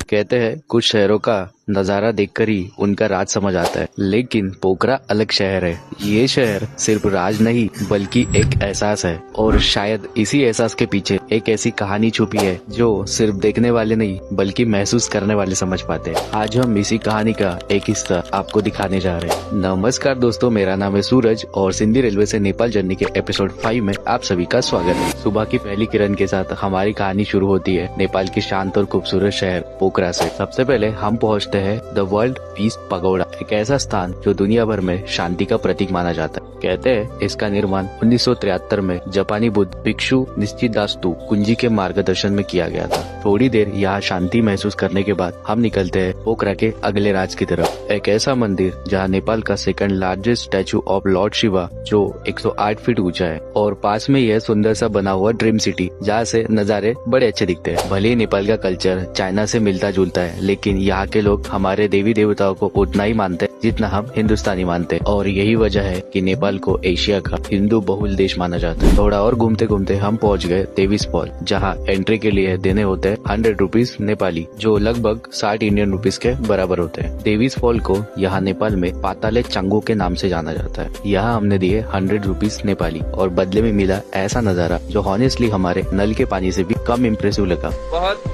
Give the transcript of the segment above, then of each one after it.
कहते हैं कुछ शहरों का नजारा देखकर ही उनका राज समझ आता है, लेकिन पोखरा अलग शहर है। ये शहर सिर्फ राज नहीं बल्कि एक एहसास है, और शायद इसी एहसास के पीछे एक ऐसी कहानी छुपी है जो सिर्फ देखने वाले नहीं बल्कि महसूस करने वाले समझ पाते हैं। आज हम इसी कहानी का एक हिस्सा आपको दिखाने जा रहे हैं। नमस्कार दोस्तों, मेरा नाम है सूरज और सिंधी रेलवे से नेपाल जर्नी के एपिसोड 5 में आप सभी का स्वागत है। सुबह की पहली किरण के साथ हमारी कहानी शुरू होती है नेपाल के शांत और खूबसूरत शहर पोखरा से। सबसे पहले हम पहुँचते है द वर्ल्ड पीस पगोड़ा, एक ऐसा स्थान जो दुनिया भर में शांति का प्रतीक माना जाता है। कहते हैं इसका निर्माण 1973 में जापानी बुद्ध भिक्षु निश्चिदास्तु कुंजी के मार्गदर्शन में किया गया था। थोड़ी देर यहाँ शांति महसूस करने के बाद हम निकलते हैं पोखरा के अगले राज की तरफ। एक ऐसा मंदिर जहाँ नेपाल का second largest statue of Lord Shiva जो 108 फीट ऊंचा है, और पास में यह सुंदर सा बना हुआ ड्रीम सिटी जहाँ से नजारे बड़े अच्छे दिखते हैं। भले ही नेपाल का कल्चर चाइना से मिलता जुलता है, लेकिन यहाँ के लोग हमारे देवी देवताओं को उतना ही मानते हैं जितना हम हिंदुस्तानी मानते हैं, और यही वजह है कि नेपाल को एशिया का हिंदू बहुल देश माना जाता है। थोड़ा और घूमते घूमते हम पहुंच गए देवीस फॉल, जहां एंट्री के लिए देने होते हैं 100 रुपीज नेपाली, जो लगभग 60 इंडियन रुपीज के बराबर होते हैं। देवीस फॉल को यहाँ नेपाल में पाताले चांगो के नाम से जाना जाता है। यहाँ हमने दिए 100 रुपीज नेपाली और बदले में मिला ऐसा नजारा जो हॉनेस्टली हमारे नल के पानी से भी कम इम्प्रेसिव लगा। बहुत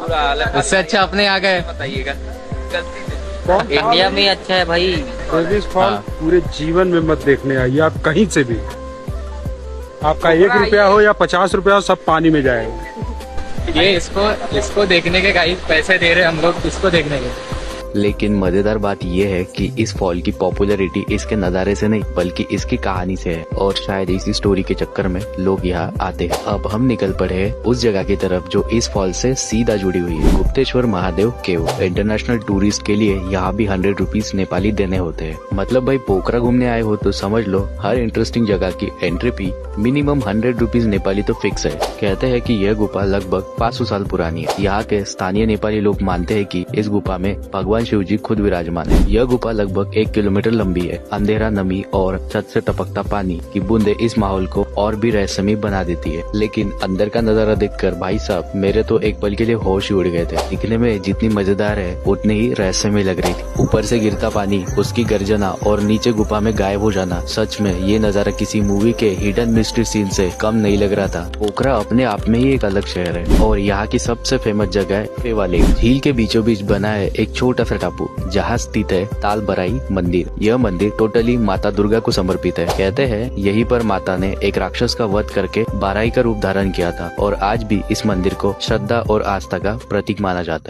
बुरा हाल है। उससे अच्छा अपने आ गए, बताइएगा। इंडिया में अच्छा है भाई। देवीस फॉल पूरे जीवन में मत देखने आइए आप कहीं से भी। आपका 1 रुपया हो या 50 रुपया हो, सब पानी में जाएगा। ये इसको देखने के गाइस पैसे दे रहे हम लोग, इसको देखने के। लेकिन मजेदार बात यह है कि इस फॉल की पॉपुलैरिटी इसके नजारे से नहीं बल्कि इसकी कहानी से है, और शायद इसी स्टोरी के चक्कर में लोग यहाँ आते हैं। अब हम निकल पड़े हैं उस जगह की तरफ जो इस फॉल से सीधा जुड़ी हुई है, गुप्तेश्वर महादेव केव। इंटरनेशनल टूरिस्ट के लिए यहाँ भी 100 रुपीज नेपाली देने होते हैं। मतलब भाई पोखरा घूमने आए हो तो समझ लो हर इंटरेस्टिंग जगह की entry fee minimum 100 rupees Nepali तो फिक्स है। कहते हैं कि यह गुफा लगभग 500 साल पुरानी है। यहाँ के स्थानीय नेपाली लोग मानते हैं कि इस गुफा में भगवान शिव जी खुद विराजमान है। यह गुफा लगभग 1 किलोमीटर लंबी है। अंधेरा, नमी और छत से टपकता पानी की बूंदे इस माहौल को और भी रहस्यमय बना देती है। लेकिन अंदर का नजारा देखकर भाई साहब मेरे तो एक पल के लिए होश ही उड़ गए थे। दिखने में जितनी मजेदार है उतनी ही रहस्यमय लग रही थी। ऊपर से गिरता पानी, उसकी गर्जना और नीचे गुफा में गायब हो जाना, सच में ये नजारा किसी मूवी के हिडन मिस्ट्री सीन से कम नहीं लग रहा था। पोखरा अपने आप में ही एक अलग शहर है, और यहाँ की सबसे फेमस जगह है फेवा लेक। झील के बीचों बीच बना है एक छोटा सा टापू जहाँ स्थित है तालबराई मंदिर। यह मंदिर टोटली माता दुर्गा को समर्पित है। कहते हैं यहीं पर माता ने एक राक्षस का वध करके बाराई का रूप धारण किया था, और आज भी इस मंदिर को श्रद्धा और आस्था का प्रतीक माना जाता है।